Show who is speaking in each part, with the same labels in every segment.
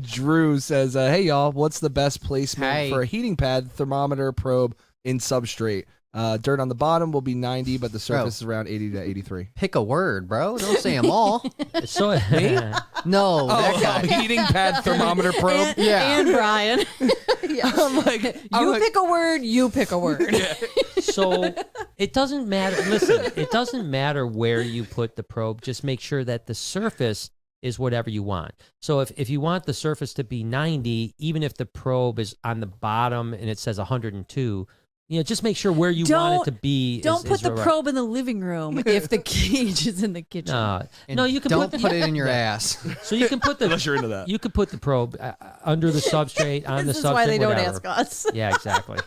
Speaker 1: Drew says, hey, y'all, what's the best placement for a heating pad, thermometer, probe in substrate? Dirt on the bottom will be 90, but the surface is around 80 to 83.
Speaker 2: Pick a word, bro. Don't say them all.
Speaker 3: So
Speaker 2: Me? No, that guy.
Speaker 1: Heating pad, thermometer, probe.
Speaker 4: And Brian. Yeah.
Speaker 1: I'm like,
Speaker 4: pick a word, you pick a word.
Speaker 3: So it doesn't matter. Listen, it doesn't matter where you put the probe. Just make sure that the surface is whatever you want. So if you want the surface to be 90, even if the probe is on the bottom and it says 102, just make sure where you want it to be.
Speaker 4: Don't put the probe in the living room if the cage is in the kitchen.
Speaker 3: No, you can
Speaker 2: don't put it in your ass.
Speaker 3: So you can put the
Speaker 1: unless you're into that.
Speaker 3: You could put the probe under the substrate on the substrate.
Speaker 4: This is why they don't
Speaker 3: whatever.
Speaker 4: ask us.
Speaker 3: Yeah, exactly.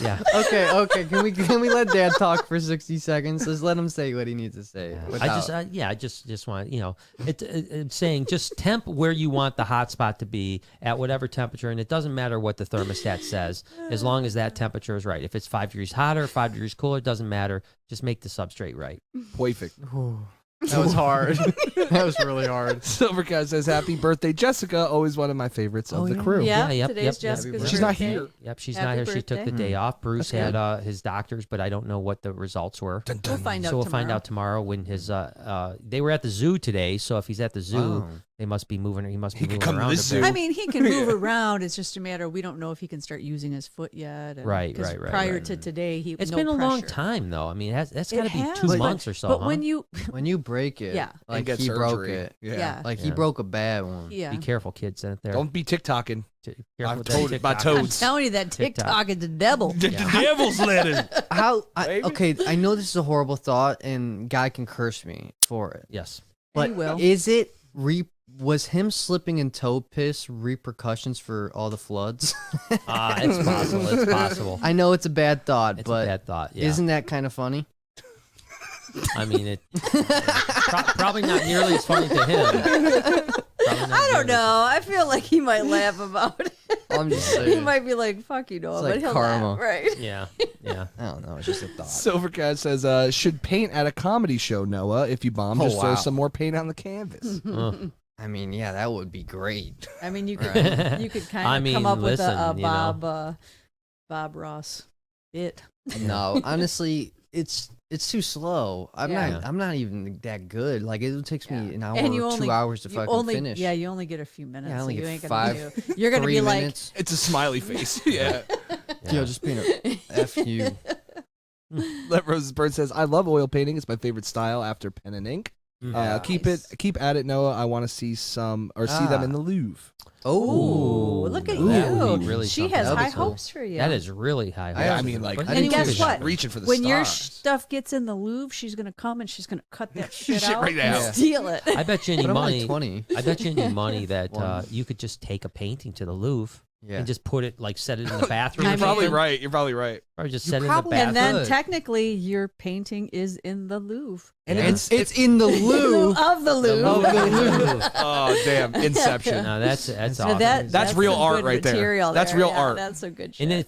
Speaker 3: Yeah.
Speaker 2: Okay. Can we let Dad talk for 60 seconds? Let's let him say what he needs to say.
Speaker 3: I just want it's saying just temp where you want the hot spot to be at whatever temperature, and it doesn't matter what the thermostat says as long as that temperature is right. If it's 5 degrees hotter, 5 degrees cooler, it doesn't matter. Just make the substrate right.
Speaker 1: Perfect.
Speaker 2: That was hard. That was really hard.
Speaker 1: Silvercat says, happy birthday, Jessica. Always one of my favorites of the crew.
Speaker 4: Yeah, today's Jessica's birthday.
Speaker 1: She's not here.
Speaker 3: Yep, she's
Speaker 4: Happy
Speaker 3: not here.
Speaker 4: birthday.
Speaker 3: She took the day off. Bruce had his doctors, but I don't know what the results were.
Speaker 4: We'll find out
Speaker 3: So we'll
Speaker 4: tomorrow.
Speaker 3: find out tomorrow when his they were at the zoo today. So if he's at the zoo, they must be moving. He must be moving
Speaker 1: come to
Speaker 3: around.
Speaker 1: the
Speaker 3: a
Speaker 1: zoo.
Speaker 3: bit.
Speaker 4: I mean, he can move around. It's just a matter. We don't know if he can start using his foot yet. And-
Speaker 3: Right.
Speaker 4: 'cause Prior to today, he
Speaker 3: It's
Speaker 4: no
Speaker 3: been a long
Speaker 4: pressure.
Speaker 3: time though. I mean, that's
Speaker 4: It
Speaker 3: got to be
Speaker 4: has,
Speaker 3: 2
Speaker 4: but-
Speaker 3: months or so.
Speaker 4: But
Speaker 3: huh?
Speaker 4: when you,
Speaker 2: When you break it,
Speaker 4: Yeah.
Speaker 2: like
Speaker 1: And get
Speaker 2: he broke
Speaker 1: surgery.
Speaker 2: it.
Speaker 1: Yeah.
Speaker 2: Like he broke a bad one.
Speaker 4: yeah.
Speaker 3: Be careful, kids out there.
Speaker 1: Don't be TikToking.
Speaker 3: Careful
Speaker 1: I've
Speaker 3: with that
Speaker 1: told my
Speaker 3: TikTok.
Speaker 4: I'm
Speaker 1: toads.
Speaker 4: telling you that TikTok is the devil.
Speaker 1: The devil's letting.
Speaker 2: Okay, I know this is a horrible thought, and Guy can curse me for it.
Speaker 3: Yes.
Speaker 2: But
Speaker 4: He will.
Speaker 2: is it was him slipping in toad piss repercussions for all the floods?
Speaker 3: It's possible. It's possible.
Speaker 2: I know it's a bad thought,
Speaker 3: It's
Speaker 2: but
Speaker 3: a bad thought. Yeah.
Speaker 2: isn't that kind of funny?
Speaker 3: I mean, it probably not nearly as funny to him.
Speaker 4: I don't know. I feel like he might laugh about it.
Speaker 2: I'm just
Speaker 4: He
Speaker 2: saying.
Speaker 4: might be like, "Fuck you, Noah,"
Speaker 2: like
Speaker 4: but he'll
Speaker 2: karma.
Speaker 4: laugh, right?
Speaker 3: Yeah. Yeah.
Speaker 2: I don't know. It's just a thought.
Speaker 1: Silvercat says, should paint at a comedy show, Noah. If you bomb, just throw
Speaker 2: wow.
Speaker 1: some more paint on the canvas.
Speaker 2: I mean, yeah, that would be great.
Speaker 4: I mean, you could you could kind of
Speaker 3: I mean,
Speaker 4: come up with a
Speaker 3: listen, you know.
Speaker 4: Bob Ross bit.
Speaker 2: No, honestly, it's too slow. I'm
Speaker 4: Yeah.
Speaker 2: not even that good. Like it takes me an hour
Speaker 4: And you
Speaker 2: or
Speaker 4: only
Speaker 2: 2 hours to
Speaker 4: you
Speaker 2: fucking
Speaker 4: only,
Speaker 2: finish.
Speaker 4: Yeah, you only get a few minutes.
Speaker 2: I only
Speaker 4: so you
Speaker 2: get
Speaker 4: ain't gonna
Speaker 2: 5,
Speaker 4: do. You're gonna
Speaker 2: 3
Speaker 4: be like,
Speaker 2: minutes.
Speaker 1: It's a smiley face. Yeah.
Speaker 2: Yo, just paint a F you.
Speaker 1: Let Rose's Bird says, I love oil painting. It's my favorite style after pen and ink.
Speaker 2: Yeah.
Speaker 1: Keep at it, Noah. I want to see them in the Louvre.
Speaker 4: "Ooh, look at
Speaker 3: That would
Speaker 4: you!
Speaker 3: be really
Speaker 4: She
Speaker 3: something.
Speaker 4: has
Speaker 2: That would
Speaker 4: high
Speaker 2: be cool.
Speaker 4: hopes for you."
Speaker 3: That is really high.
Speaker 1: I
Speaker 3: hopes.
Speaker 1: mean, like,
Speaker 3: But
Speaker 1: I
Speaker 4: And
Speaker 1: think
Speaker 4: guess
Speaker 1: she's
Speaker 4: what?
Speaker 1: reaching for the
Speaker 4: when your
Speaker 1: stars.
Speaker 4: stuff gets in the Louvre, she's gonna come and she's gonna cut that shit
Speaker 1: Shit
Speaker 4: out
Speaker 1: right
Speaker 4: and
Speaker 1: out.
Speaker 4: steal it.
Speaker 3: I bet you any
Speaker 2: But I'm only
Speaker 3: money.
Speaker 2: 20.
Speaker 3: I bet you any money that
Speaker 2: One.
Speaker 3: you could just take a painting to the Louvre
Speaker 2: Yeah.
Speaker 3: and just put it, like, set it in the bathroom.
Speaker 4: I
Speaker 1: You're
Speaker 3: or
Speaker 4: mean-
Speaker 1: probably
Speaker 3: something.
Speaker 1: right. You're probably right.
Speaker 3: Or just
Speaker 2: You
Speaker 3: set it in the
Speaker 2: probably-
Speaker 3: bathroom.
Speaker 4: And then
Speaker 2: Good.
Speaker 4: technically, your painting is in the Louvre.
Speaker 1: And
Speaker 3: Yeah.
Speaker 2: It's in the Louvre.
Speaker 4: Of the Louvre.
Speaker 1: Oh, damn. Inception.
Speaker 3: No, that's
Speaker 4: So
Speaker 3: awesome.
Speaker 1: That's real
Speaker 4: some
Speaker 1: art
Speaker 4: good
Speaker 1: right there.
Speaker 4: material
Speaker 1: That's
Speaker 4: there.
Speaker 1: real
Speaker 4: Yeah,
Speaker 1: art.
Speaker 4: That's some good shit.
Speaker 3: And then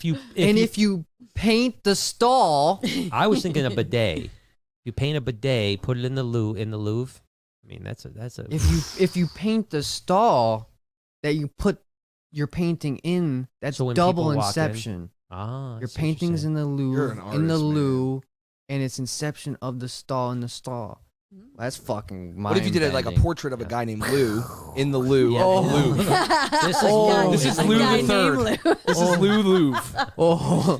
Speaker 2: If you paint the stall,
Speaker 3: I was thinking a bidet. You paint a bidet, put it in the Louvre. I mean, that's a.
Speaker 2: if you paint the stall that you put your painting in, that's
Speaker 3: So when
Speaker 2: double
Speaker 3: people walk in-
Speaker 2: inception.
Speaker 3: Ah,
Speaker 2: Your painting's in the
Speaker 1: You're
Speaker 2: Louvre,
Speaker 1: an
Speaker 2: in the
Speaker 1: artist, man.
Speaker 2: Louvre, and it's inception of the stall in the stall. That's fucking
Speaker 1: What if you did it like a
Speaker 2: mind-bending.
Speaker 1: portrait of a guy named Lou in the Lou
Speaker 3: Yeah.
Speaker 1: of the Louvre?
Speaker 3: This is
Speaker 2: Oh.
Speaker 1: This is
Speaker 4: A
Speaker 1: Lou
Speaker 4: guy
Speaker 1: the
Speaker 4: named
Speaker 1: Third.
Speaker 4: Lou.
Speaker 1: This is Lou Louvre.
Speaker 2: Oh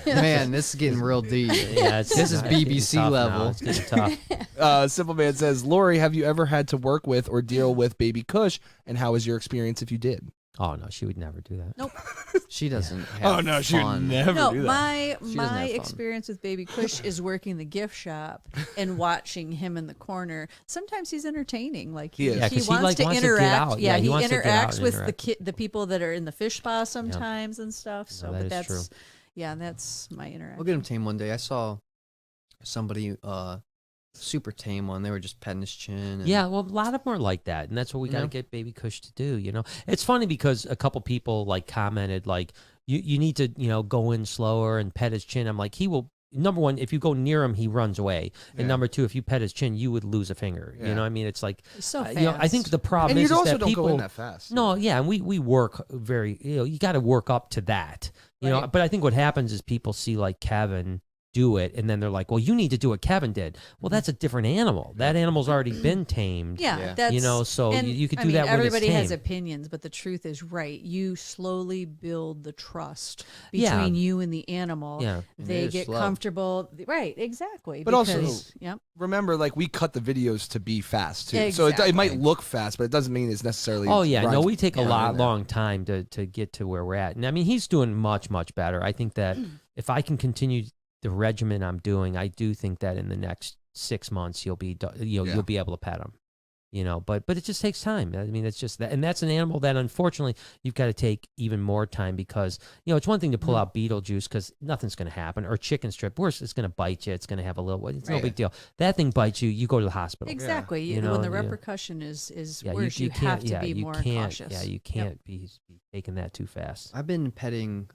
Speaker 2: man, this is getting real deep.
Speaker 3: Yeah,
Speaker 2: This is
Speaker 3: it's getting
Speaker 2: BBC
Speaker 3: tough now.
Speaker 2: level.
Speaker 3: It's getting tough.
Speaker 1: Simple Man says, Lori, have you ever had to work with or deal with baby Kush? And how was your experience if you did?
Speaker 3: Oh no, she would never do that.
Speaker 4: Nope.
Speaker 2: She doesn't have
Speaker 1: Oh, no, she would
Speaker 2: fun.
Speaker 1: never
Speaker 4: No,
Speaker 1: do that.
Speaker 4: my
Speaker 2: She doesn't have fun.
Speaker 4: experience with Baby Kush is working the gift shop and watching him in the corner. Sometimes he's entertaining. Like
Speaker 1: He is. Yeah,
Speaker 3: 'cause he,
Speaker 4: wants
Speaker 3: like,
Speaker 4: to
Speaker 3: wants to get
Speaker 4: interact.
Speaker 3: out.
Speaker 4: Yeah,
Speaker 3: Yeah, he
Speaker 4: he
Speaker 3: wants to get out
Speaker 4: interacts
Speaker 3: and
Speaker 4: with
Speaker 3: interact.
Speaker 4: the people that are in the fish spa sometimes and stuff. So,
Speaker 3: that
Speaker 4: but
Speaker 3: is
Speaker 4: that's
Speaker 3: true.
Speaker 4: yeah, that's my interaction.
Speaker 2: We'll get him tame one day. I saw somebody super tame one. They were just petting his chin. And
Speaker 3: Yeah, well, a lot of them are like that, and that's what we got to
Speaker 2: Yeah.
Speaker 3: get Baby Kush to do. You know, it's funny because a couple people like commented like, you need to go in slower and pet his chin. I'm like, he will number one, if you go near him, he runs away. And number two, if you pet his chin, you would lose a finger. You know what I mean? It's like,
Speaker 4: so fast.
Speaker 3: I think the problem
Speaker 1: And
Speaker 3: is
Speaker 1: you also
Speaker 3: that
Speaker 1: don't
Speaker 3: people
Speaker 1: go in that fast.
Speaker 3: No, yeah, and we work very. You got to work up to that. You know,
Speaker 4: Right.
Speaker 3: but I think what happens is people see like Kevin do it, and then they're like, well, you need to do what Kevin did. Well, that's a different animal. That animal's already been tamed.
Speaker 4: Yeah, that's,
Speaker 3: you know, so
Speaker 4: and,
Speaker 3: you could
Speaker 4: I
Speaker 3: do
Speaker 4: mean,
Speaker 3: that when
Speaker 4: everybody
Speaker 3: it's
Speaker 4: has
Speaker 3: tamed.
Speaker 4: opinions, but the truth is, right, you slowly build the trust
Speaker 3: Yeah.
Speaker 4: between you and the animal.
Speaker 3: Yeah.
Speaker 4: They
Speaker 2: It is
Speaker 4: get
Speaker 2: slow.
Speaker 4: comfortable. Right, exactly.
Speaker 1: But also-
Speaker 4: because, yep.
Speaker 1: Remember, like, we cut the videos to be fast too, so it
Speaker 4: Exactly.
Speaker 1: might look fast, but it doesn't mean it's necessarily.
Speaker 3: Oh yeah, no,
Speaker 1: runs
Speaker 3: we take a
Speaker 1: down there.
Speaker 3: long time to get to where we're at, and I mean he's doing much better. I think that if I can continue the regimen I'm doing, I do think that in the next 6 months you'll be you'll be able to pet him. You know, but it just takes time. I mean, it's just that, and that's an animal that unfortunately you've got to take even more time because it's one thing to pull out Beetlejuice because nothing's going to happen, or chicken strip. Worse, it's going to bite you. It's going to have a little. It's no big deal. That thing bites you, you go to the hospital.
Speaker 4: Exactly.
Speaker 3: You know,
Speaker 4: when the
Speaker 3: yeah.
Speaker 4: repercussion is
Speaker 3: Yeah,
Speaker 4: worse, you have
Speaker 3: can't-
Speaker 4: to be
Speaker 3: you
Speaker 4: more
Speaker 3: can't,
Speaker 4: cautious.
Speaker 3: Yeah, you can't be taking that too fast.
Speaker 2: I've been petting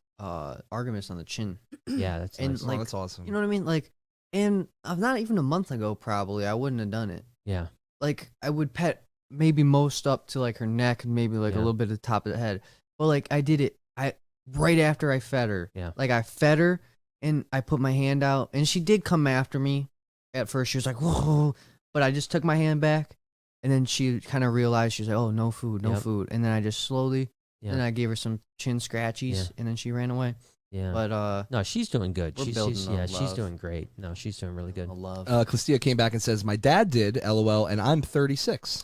Speaker 2: Artemis on the chin.
Speaker 3: Yeah, that's
Speaker 2: And
Speaker 3: nice.
Speaker 1: Oh,
Speaker 2: like,
Speaker 1: that's awesome.
Speaker 2: You know what I mean? Like, and not even a month ago, probably I wouldn't have done it.
Speaker 3: Yeah.
Speaker 2: Like, I would pet maybe most up to like her neck and maybe like a
Speaker 3: Yeah.
Speaker 2: little bit of the top of the head. But like, I did it right after I fed her.
Speaker 3: Yeah.
Speaker 2: Like, I fed her and I put my hand out, and she did come after me. At first, she was like, "Whoa!" But I just took my hand back, and then she kind of realized, she was like, "Oh, no food, no
Speaker 3: Yep.
Speaker 2: food." And then I just slowly,
Speaker 3: Yeah.
Speaker 2: then I gave her some chin scratchies,
Speaker 3: Yeah.
Speaker 2: and then she ran away.
Speaker 3: Yeah.
Speaker 2: But
Speaker 3: No, she's doing good.
Speaker 2: We're
Speaker 3: She's
Speaker 2: building
Speaker 3: she's
Speaker 2: love.
Speaker 3: doing great. No, she's doing really good.
Speaker 2: the love.
Speaker 1: Clistia came back and says, "My dad did, LOL, and I'm 36."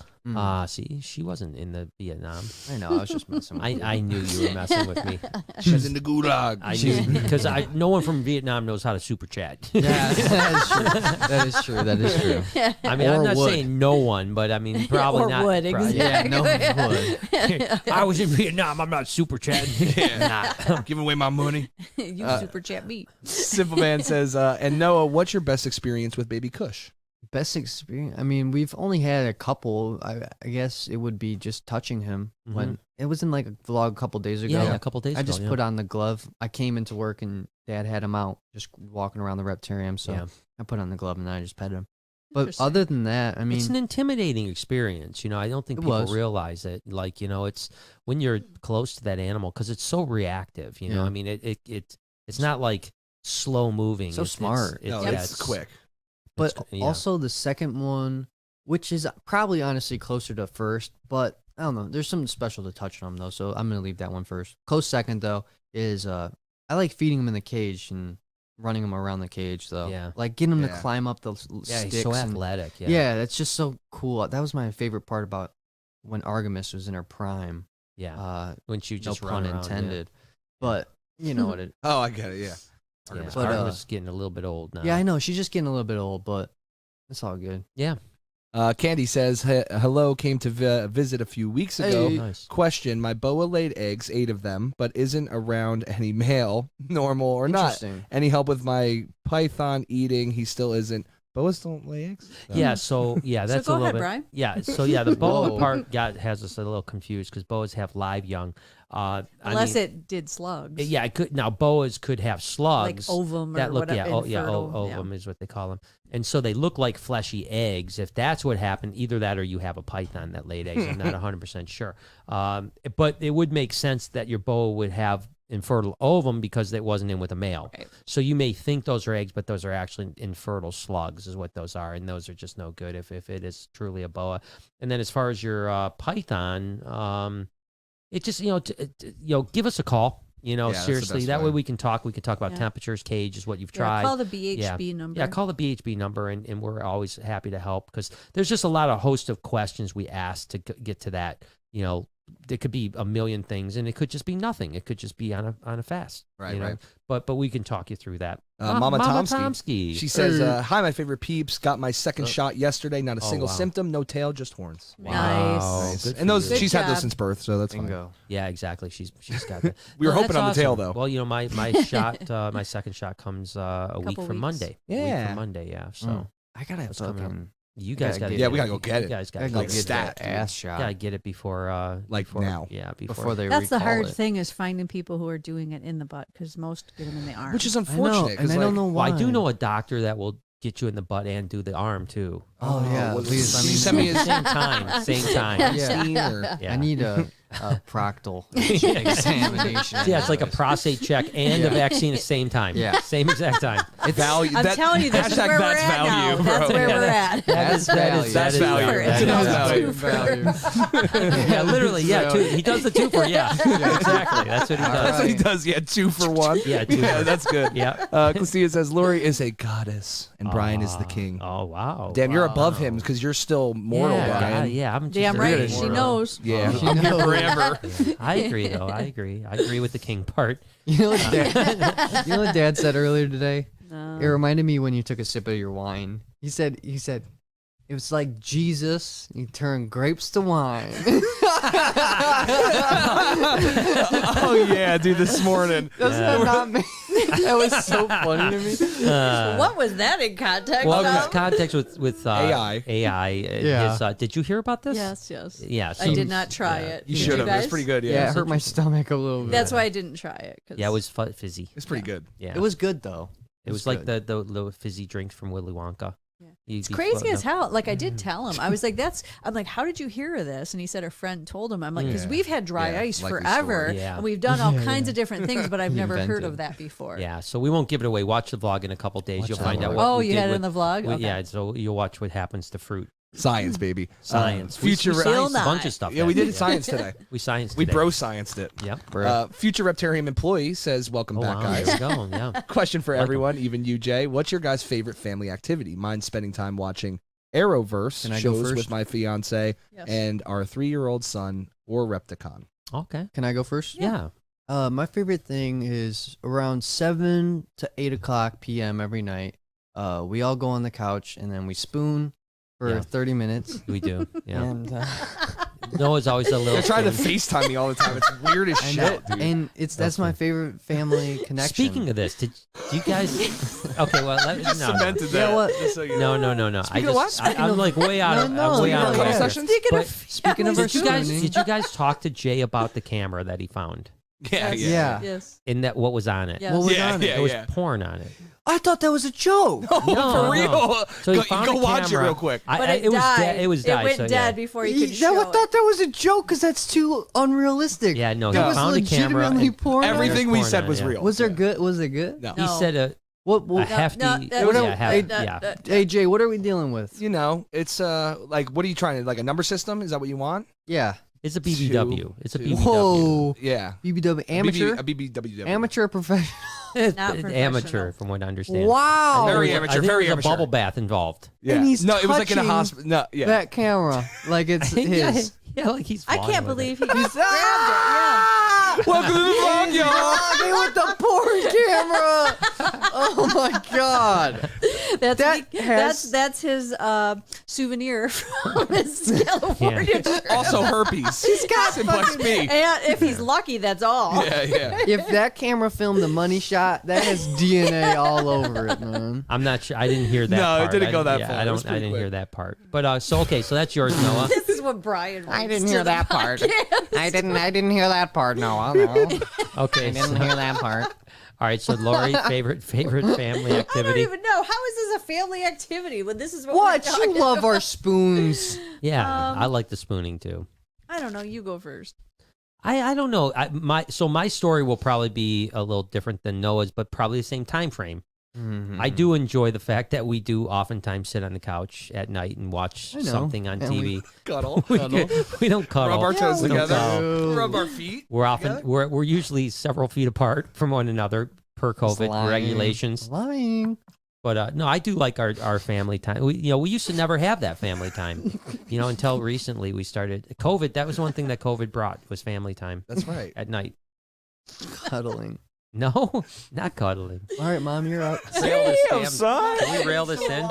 Speaker 3: See, she wasn't in the Vietnam.
Speaker 2: I know. I was just messing with you.
Speaker 3: I knew you were messing with me.
Speaker 1: She's in the gulag.
Speaker 3: I knew because no one from Vietnam knows how to super chat.
Speaker 2: Yeah, that is true. That is true.
Speaker 3: I mean,
Speaker 2: Or
Speaker 3: I'm not
Speaker 2: would.
Speaker 3: saying no one, but I mean probably
Speaker 4: Or
Speaker 3: not.
Speaker 4: would,
Speaker 3: probably-
Speaker 2: Yeah, no one would.
Speaker 3: I was in Vietnam. I'm not super chatting. Nah.
Speaker 1: Giving away my money.
Speaker 4: You super chat me.
Speaker 1: Simple Man says, and Noah, what's your best experience with baby Kush?
Speaker 2: Best experience. I mean, we've only had a couple. I guess it would be just touching him when it was in like a vlog a couple days ago.
Speaker 3: Yeah, a couple days ago.
Speaker 2: I just
Speaker 3: yeah.
Speaker 2: put on the glove. I came into work and Dad had him out just walking around the reptarium. So
Speaker 3: Yeah.
Speaker 2: I put on the glove and then I just petted him. But
Speaker 4: Interesting.
Speaker 2: other than that, I mean,
Speaker 3: It's an intimidating experience. I don't think
Speaker 2: It
Speaker 3: people
Speaker 2: was.
Speaker 3: realize it. Like, it's when you're close to that animal because it's so reactive.
Speaker 2: Yeah.
Speaker 3: I mean, it's not like slow moving.
Speaker 2: So smart.
Speaker 1: No,
Speaker 3: yeah,
Speaker 1: it's quick.
Speaker 2: but
Speaker 3: yeah.
Speaker 2: also the second one, which is probably honestly closer to first, but I don't know. There's something special to touch on him though, so I'm gonna leave that one first. Close second though is I like feeding him in the cage and running him around the cage though.
Speaker 3: Yeah.
Speaker 2: Like getting him to
Speaker 1: Yeah.
Speaker 2: climb up the
Speaker 3: Yeah,
Speaker 2: sticks.
Speaker 3: he's so
Speaker 2: and-
Speaker 3: athletic. Yeah.
Speaker 2: yeah, that's just so cool. That was my favorite part about when Artemis was in her prime.
Speaker 3: Yeah. When you
Speaker 2: No
Speaker 3: just
Speaker 2: pun
Speaker 3: run around,
Speaker 2: intended. But you know what it.
Speaker 1: Oh, I get it. Yeah.
Speaker 3: Yeah.
Speaker 1: Artemis.
Speaker 2: But,
Speaker 3: Artemis is getting a little bit old now.
Speaker 2: Yeah, I know she's just getting a little bit old, but it's all good.
Speaker 3: Yeah.
Speaker 1: Candy says, hello, came to visit a few weeks ago.
Speaker 2: Hey.
Speaker 3: Nice.
Speaker 1: Question, my boa laid eggs, 8 of them, but isn't around any male, normal or not.
Speaker 2: Interesting.
Speaker 1: Any help with my python eating? He still isn't. Boas don't lay eggs?
Speaker 3: Yeah, so that's
Speaker 4: go
Speaker 3: a little
Speaker 4: ahead,
Speaker 3: bit.
Speaker 4: Brian.
Speaker 3: Yeah, so the boa
Speaker 2: Whoa.
Speaker 3: part has us a little confused because boas have live young.
Speaker 4: Unless it did slugs.
Speaker 3: Yeah, it could. Now boas could have slugs
Speaker 4: Like ovum or
Speaker 3: that look.
Speaker 4: whatever.
Speaker 3: Ovum is what they call them, and so they look like fleshy eggs. If that's what happened, either that or you have a python that laid eggs. I'm not 100% sure, but it would make sense that your boa would have infertile ovum because it wasn't in with a male.
Speaker 4: Right.
Speaker 3: So you may think those are eggs, but those are actually infertile slugs is what those are, and those are just no good if it is truly a boa. And then as far as your python, it just give us a call.
Speaker 1: that's the
Speaker 3: Seriously,
Speaker 1: best
Speaker 3: that way
Speaker 1: way.
Speaker 3: we can talk. We can talk about
Speaker 4: Yeah.
Speaker 3: temperatures, cage is what you've
Speaker 4: Yeah,
Speaker 3: tried.
Speaker 4: call the BHB number.
Speaker 3: Yeah, call the BHB number, and we're always happy to help because there's just a lot of host of questions we ask to get to that. There could be a million things, and it could just be nothing. It could just be on a fast.
Speaker 1: Right, right.
Speaker 3: But we can talk you through that.
Speaker 1: Mama Tomsky.
Speaker 3: Tomsky.
Speaker 1: She says, hi, my favorite peeps. Got my second shot yesterday. Not a single
Speaker 3: wow.
Speaker 1: symptom, no tail, just horns.
Speaker 4: Nice.
Speaker 1: Nice.
Speaker 3: Good
Speaker 1: And
Speaker 3: for
Speaker 1: those
Speaker 3: you.
Speaker 1: she's
Speaker 4: Good
Speaker 1: had those
Speaker 4: job.
Speaker 1: since birth, so that's fine.
Speaker 2: Bingo.
Speaker 3: Yeah, exactly. She's got that.
Speaker 1: We were
Speaker 3: Well,
Speaker 1: hoping
Speaker 3: that's
Speaker 1: on the tail,
Speaker 3: awesome.
Speaker 1: though.
Speaker 3: Well, my shot, my second shot comes a week
Speaker 4: Couple
Speaker 3: from
Speaker 4: weeks.
Speaker 3: Monday. A week
Speaker 1: Yeah.
Speaker 3: from Monday, yeah. So
Speaker 2: I gotta
Speaker 3: That's coming up.
Speaker 2: fucking
Speaker 3: You guys got to
Speaker 1: Yeah, we gotta go get it.
Speaker 3: You guys got
Speaker 2: Gotta
Speaker 3: to
Speaker 2: go
Speaker 1: like
Speaker 2: get
Speaker 1: stat,
Speaker 2: that ass shot.
Speaker 3: Gotta get it before
Speaker 1: now.
Speaker 3: Yeah,
Speaker 2: before they
Speaker 4: That's the
Speaker 2: recall
Speaker 4: hard
Speaker 2: it.
Speaker 4: thing is finding people who are doing it in the butt because most get them in the arm.
Speaker 1: Which is
Speaker 2: I know,
Speaker 1: unfortunate.
Speaker 2: and I don't know
Speaker 3: Well,
Speaker 2: why.
Speaker 3: I do know a doctor that will get you in the butt and do the arm too.
Speaker 2: Oh yeah,
Speaker 1: well,
Speaker 2: please. I
Speaker 1: you
Speaker 2: mean,
Speaker 1: send me his
Speaker 3: Same time. Same time.
Speaker 2: Yeah.
Speaker 3: Yeah.
Speaker 2: I need a proctal examination.
Speaker 3: Yeah, it's like a prostate check and a vaccine at the same time.
Speaker 2: Yeah.
Speaker 3: Same exact time.
Speaker 1: Value.
Speaker 4: I'm telling you, this is where we're
Speaker 1: that's
Speaker 4: at
Speaker 1: value,
Speaker 4: now.
Speaker 1: bro.
Speaker 4: That's where we're at.
Speaker 2: That's value.
Speaker 1: That's value.
Speaker 4: It's
Speaker 1: That
Speaker 4: an
Speaker 1: is value.
Speaker 3: Yeah, literally. Yeah, he does the 2 for. Yeah, exactly. That's what he does.
Speaker 1: That's what he does. Yeah, 2 for 1.
Speaker 3: Yeah, 2
Speaker 1: Yeah,
Speaker 3: for-
Speaker 1: that's good.
Speaker 3: Yeah.
Speaker 1: Christina says Lori is a goddess and Brian is the king.
Speaker 3: Oh wow.
Speaker 1: Damn, you're above him because you're still mortal,
Speaker 3: Yeah,
Speaker 1: Brian.
Speaker 3: yeah. I'm just
Speaker 4: Damn
Speaker 3: a
Speaker 4: right.
Speaker 3: bit
Speaker 4: She
Speaker 3: more-
Speaker 4: knows.
Speaker 1: Yeah,
Speaker 2: She
Speaker 1: I'm here
Speaker 2: knows.
Speaker 1: forever.
Speaker 3: Yeah, I agree, though. I agree with the king part.
Speaker 2: You know what Dad said earlier today?
Speaker 4: No.
Speaker 2: It reminded me when you took a sip of your wine. He said it was like Jesus. He turned grapes to wine.
Speaker 1: Oh yeah, dude, this morning.
Speaker 2: Doesn't that not make? That was so funny to me.
Speaker 4: What was that in context
Speaker 3: Well,
Speaker 4: of?
Speaker 3: it's context with
Speaker 1: AI.
Speaker 3: AI.
Speaker 2: Yeah.
Speaker 3: Did you hear about this?
Speaker 4: Yes.
Speaker 3: Yeah.
Speaker 4: I did not try it.
Speaker 1: You
Speaker 4: Did
Speaker 1: should have. It was
Speaker 4: guys?
Speaker 1: pretty good.
Speaker 2: Yeah,
Speaker 1: Yeah,
Speaker 2: it hurt my stomach a little bit.
Speaker 4: That's why I didn't try it. 'cause-
Speaker 3: Yeah, it was fizzy.
Speaker 1: it's pretty good.
Speaker 3: Yeah,
Speaker 2: It was good though.
Speaker 3: It was like the fizzy drinks from Willy Wonka.
Speaker 4: Yeah. It's crazy as hell. Like I did tell him, I was like, I'm like, how did you hear of this? And he said a friend told him. I'm like, because
Speaker 1: Yeah.
Speaker 4: we've had dry
Speaker 1: Yeah,
Speaker 4: ice
Speaker 1: likely
Speaker 4: forever,
Speaker 3: story. Yeah.
Speaker 4: and we've done all kinds of different things, but I've
Speaker 2: He
Speaker 4: never heard
Speaker 2: invented.
Speaker 4: of that before.
Speaker 3: Yeah, so we won't give it away. Watch the vlog in a couple days.
Speaker 2: Watch
Speaker 3: You'll
Speaker 2: the
Speaker 3: find out
Speaker 2: vlog.
Speaker 3: what
Speaker 4: Oh,
Speaker 3: we
Speaker 4: you
Speaker 3: did
Speaker 4: had it
Speaker 3: with,
Speaker 4: in the vlog? Okay.
Speaker 3: Yeah, so you'll watch what happens to fruit.
Speaker 1: Science, baby.
Speaker 3: Science.
Speaker 1: Future.
Speaker 3: we
Speaker 1: Re-
Speaker 4: Still
Speaker 3: scienced a bunch
Speaker 4: not.
Speaker 3: of stuff.
Speaker 1: yeah, we
Speaker 3: that
Speaker 1: did
Speaker 3: day.
Speaker 1: science today.
Speaker 3: We scienced
Speaker 1: We
Speaker 3: today.
Speaker 1: bro scienced it.
Speaker 3: Yep.
Speaker 1: Future Reptarium employee says, "Welcome
Speaker 3: Oh,
Speaker 1: back,
Speaker 3: wow,
Speaker 1: guys."
Speaker 3: there we go. Yeah.
Speaker 1: Question for
Speaker 3: Welcome.
Speaker 1: everyone, even you, Jay. What's your guys' favorite family activity? Mine's spending time watching Arrowverse
Speaker 2: Can I go
Speaker 1: shows
Speaker 2: first?
Speaker 1: with my fiance
Speaker 4: Yes.
Speaker 1: and our 3-year-old son, or Repticon.
Speaker 3: Okay.
Speaker 2: Can I go first?
Speaker 3: Yeah.
Speaker 2: My favorite thing is around 7 to 8 o'clock p.m. every night. We all go on the couch and then we spoon for
Speaker 3: Yeah.
Speaker 2: 30 minutes.
Speaker 3: We do. Yeah.
Speaker 2: And
Speaker 3: Noah's always a little.
Speaker 1: They're trying to
Speaker 3: spoon.
Speaker 1: FaceTime me all the time. It's weird as
Speaker 2: I know,
Speaker 1: shit, dude.
Speaker 2: and that's my favorite family connection.
Speaker 3: Speaking of this, did you guys? Okay, well, let me. No,
Speaker 1: cemented
Speaker 2: Yeah,
Speaker 1: that.
Speaker 2: what?
Speaker 1: just so you know.
Speaker 3: no.
Speaker 1: Speaking of what?
Speaker 3: I'm like way out of.
Speaker 2: No,
Speaker 3: I'm way
Speaker 2: no,
Speaker 3: out of
Speaker 2: no.
Speaker 3: order.
Speaker 1: Sessions?
Speaker 2: Speaking of our
Speaker 3: Did you guys?
Speaker 2: spooning,
Speaker 3: Did you guys talk to Jay about the camera that he found?
Speaker 1: Yeah,
Speaker 4: Yes.
Speaker 1: yeah.
Speaker 4: Yes.
Speaker 3: And that what was on it?
Speaker 4: Yes.
Speaker 2: what was
Speaker 1: Yeah,
Speaker 2: on it?
Speaker 1: yeah.
Speaker 3: There was porn on it.
Speaker 2: I thought that was a joke.
Speaker 1: Oh,
Speaker 3: No,
Speaker 1: for real?
Speaker 3: no. So he
Speaker 1: go
Speaker 3: found
Speaker 1: go
Speaker 3: a
Speaker 1: watch it
Speaker 3: camera.
Speaker 1: real quick.
Speaker 4: But
Speaker 3: It
Speaker 4: it
Speaker 3: was
Speaker 4: died.
Speaker 3: It was died.
Speaker 4: It went
Speaker 3: so,
Speaker 4: dead
Speaker 3: yeah.
Speaker 4: before he could
Speaker 2: I
Speaker 4: show
Speaker 2: thought that was a joke because that's too unrealistic.
Speaker 3: Yeah, no.
Speaker 2: There
Speaker 3: He
Speaker 2: was
Speaker 3: found a camera.
Speaker 2: legitimately
Speaker 3: and
Speaker 2: porn.
Speaker 1: Everything we
Speaker 3: porn
Speaker 1: said
Speaker 3: on
Speaker 1: was
Speaker 3: it, yeah.
Speaker 1: real.
Speaker 2: Was there
Speaker 1: Yeah.
Speaker 2: good? Was it good?
Speaker 1: No.
Speaker 3: He
Speaker 4: No.
Speaker 3: said a
Speaker 2: What?
Speaker 3: hefty.
Speaker 2: whatever-
Speaker 3: yeah, hefty,
Speaker 2: hey,
Speaker 3: yeah.
Speaker 2: Hey Jay, what are we dealing with?
Speaker 1: You know, it's like, what are you trying to, like a number system? Is that what you want?
Speaker 2: Yeah.
Speaker 3: It's a BBW. It's a
Speaker 1: Two.
Speaker 3: BBW.
Speaker 2: Whoa.
Speaker 1: Yeah.
Speaker 2: BBW amateur.
Speaker 1: A BBWW.
Speaker 2: Amateur professional.
Speaker 3: It's
Speaker 4: Not
Speaker 3: amateur,
Speaker 4: professional.
Speaker 3: from what I understand.
Speaker 2: Wow.
Speaker 1: Very
Speaker 3: I
Speaker 1: amateur,
Speaker 3: think
Speaker 1: very
Speaker 3: there was a
Speaker 1: amateur.
Speaker 3: bubble bath involved.
Speaker 1: Yeah.
Speaker 2: And he's
Speaker 1: no, it was like in a
Speaker 2: touching
Speaker 1: hospital. No, yeah.
Speaker 2: That camera, like it's his.
Speaker 3: Yeah, like he's.
Speaker 4: I
Speaker 3: flying
Speaker 4: can't
Speaker 3: with
Speaker 4: believe
Speaker 3: it.
Speaker 4: he just grabbed
Speaker 1: Welcome to the vlog, y'all.
Speaker 2: Vlogging with the porn camera. Oh my god.
Speaker 4: it. Yeah. That's his souvenir from his California trip.
Speaker 1: Also herpes. He's got Simplex B.
Speaker 4: And if he's lucky, that's all.
Speaker 1: Yeah, yeah.
Speaker 2: If that camera filmed the money shot, that has DNA all over it, man.
Speaker 3: I'm not sure. I didn't hear that.
Speaker 1: No, it
Speaker 3: part.
Speaker 1: didn't
Speaker 3: I
Speaker 1: go that
Speaker 3: yeah,
Speaker 1: far.
Speaker 3: I
Speaker 1: It was
Speaker 3: don't. I
Speaker 1: pretty
Speaker 3: didn't
Speaker 1: quick.
Speaker 3: hear that part. But so okay, so that's yours, Noah.
Speaker 4: This is what Brian
Speaker 2: I
Speaker 4: brings
Speaker 2: didn't
Speaker 4: to
Speaker 2: hear
Speaker 4: the
Speaker 2: that part.
Speaker 4: podcast.
Speaker 2: I didn't hear that part, no. No.
Speaker 3: Okay.
Speaker 2: I didn't hear that part.
Speaker 3: All right. So Lori, favorite family
Speaker 4: I don't
Speaker 3: activity.
Speaker 4: even know. How is this a family activity when this is what
Speaker 2: What?
Speaker 4: we're
Speaker 2: You
Speaker 4: talking
Speaker 2: love
Speaker 4: about?
Speaker 2: our spoons.
Speaker 3: Yeah, I like the spooning too.
Speaker 4: I don't know. You go first.
Speaker 3: I don't know. My story will probably be a little different than Noah's, but probably the same time frame.
Speaker 2: Mm-hmm.
Speaker 3: I do enjoy the fact that we do oftentimes sit on the couch at night and watch
Speaker 2: I know.
Speaker 3: something on
Speaker 2: And
Speaker 3: TV.
Speaker 1: Cuddle.
Speaker 3: We don't cuddle.
Speaker 1: Rub our toes
Speaker 3: We don't
Speaker 1: together.
Speaker 3: cuddle.
Speaker 1: Rub our feet.
Speaker 3: We're often we're usually several feet apart from one another per COVID
Speaker 2: Lying.
Speaker 3: regulations.
Speaker 2: Lying.
Speaker 3: But no, I do like our family time. We used to never have that family time. Until recently we started COVID. That was one thing that COVID brought was family time
Speaker 1: That's right.
Speaker 3: at night.
Speaker 2: Cuddling.
Speaker 3: No, not cuddling.
Speaker 2: All right, Mom, you're up.
Speaker 3: Rail this,
Speaker 1: Damn, son.
Speaker 3: Can we rail this in?